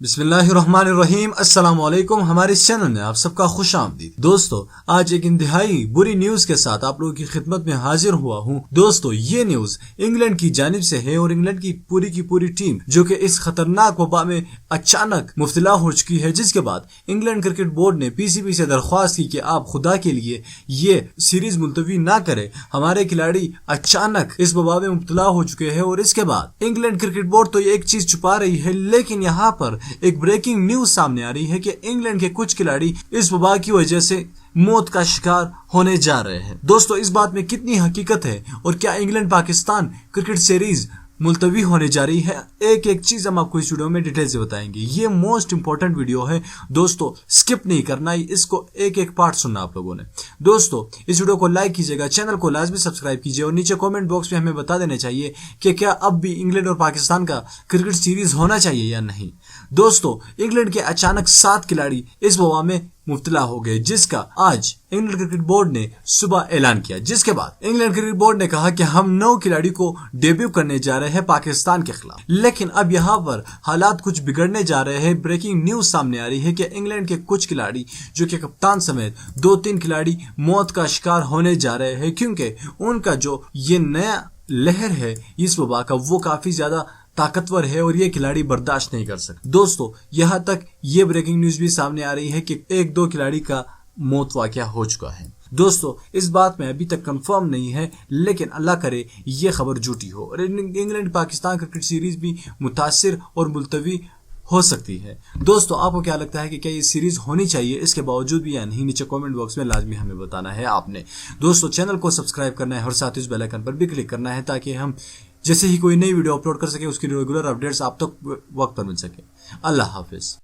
بسم اللہ الرحمن الرحیم، السلام علیکم۔ ہمارے اس چینل میں آپ سب کا خوش آمدید۔ دوستو، آج ایک انتہائی بری نیوز کے ساتھ آپ لوگوں کی خدمت میں حاضر ہوا ہوں۔ دوستو، یہ نیوز انگلینڈ کی جانب سے ہے اور انگلینڈ کی پوری ٹیم جو کہ اس خطرناک وبا میں اچانک مبتلا ہو چکی ہے، جس کے بعد انگلینڈ کرکٹ بورڈ نے پی سی بی سے درخواست کی کہ آپ خدا کے لیے یہ سیریز ملتوی نہ کریں۔ ہمارے کھلاڑی اچانک اس وبا میں مبتلا ہو چکے ہیں اور اس کے بعد انگلینڈ کرکٹ بورڈ تو یہ ایک چیز چھپا رہی ہے، لیکن یہاں پر ایک بریکنگ نیوز سامنے آ رہی ہے کہ انگلینڈ کے کچھ کھلاڑی اس وبا کی وجہ سے موت کا شکار ہونے جا رہے ہیں۔ دوستو، اس بات میں کتنی حقیقت ہے اور کیا انگلینڈ پاکستان کرکٹ سیریز ملتوی ہونے جا رہی ہے، ایک چیز ہم آپ کو اس ویڈیو میں ڈیٹیل سے بتائیں گے۔ یہ موسٹ امپورٹنٹ ویڈیو ہے دوستو، سکپ نہیں کرنا، اس کو ایک پارٹ سننا آپ لوگوں نے۔ دوستو، اس ویڈیو کو لائک کیجیے گا، چینل کو لازمی سبسکرائب کیجیے اور نیچے کامنٹ باکس میں ہمیں بتا دینا چاہیے کہ کیا اب بھی انگلینڈ اور پاکستان کا کرکٹ سیریز ہونا چاہیے یا نہیں۔ دوستو، انگلینڈ کے اچانک 7 کھلاڑی اس وبا میں مبتلا ہو گئے، جس کا آج انگلینڈ کرکٹ بورڈ نے صبح اعلان کیا، جس کے بعد انگلینڈ کرکٹ بورڈ نے کہا کہ ہم 9 کھلاڑی کو ڈیبیو کرنے جا رہے ہیں پاکستان کے خلاف۔ لیکن اب یہاں پر حالات کچھ بگڑنے جا رہے ہیں۔ بریکنگ نیوز سامنے آ رہی ہے کہ انگلینڈ کے کچھ کھلاڑی جو کہ کپتان سمیت 2-3 کھلاڑی موت کا شکار ہونے جا رہے ہیں، کیونکہ ان کا جو یہ نیا لہر ہے اس وبا کا وہ کافی زیادہ طاقتور ہے اور یہ کھلاڑی برداشت نہیں کر سکتے۔ دوستو، یہاں تک یہ بریکنگ نیوز بھی سامنے آ رہی ہے کہ 1-2 کھلاڑی کا موت واقعہ ہو چکا ہے۔ دوستو، اس بات میں ابھی تک کنفرم نہیں ہے، لیکن اللہ کرے یہ خبر جھوٹی ہو اور انگلینڈ پاکستان کرکٹ سیریز بھی متاثر اور ملتوی ہو سکتی ہے۔ دوستو، آپ کو کیا لگتا ہے کہ کیا یہ سیریز ہونی چاہیے اس کے باوجود بھی یا نہیں؟ نیچے کامنٹ باکس میں لازمی ہمیں بتانا ہے آپ نے۔ دوستو، چینل کو سبسکرائب کرنا ہے اور ساتھ اس بیل آئیکن پر بھی کلک کرنا ہے تاکہ ہم جیسے ہی کوئی نئی ویڈیو اپلوڈ کر سکیں اس کی ریگولر اپڈیٹس آپ تک وقت پر مل سکے۔ اللہ حافظ۔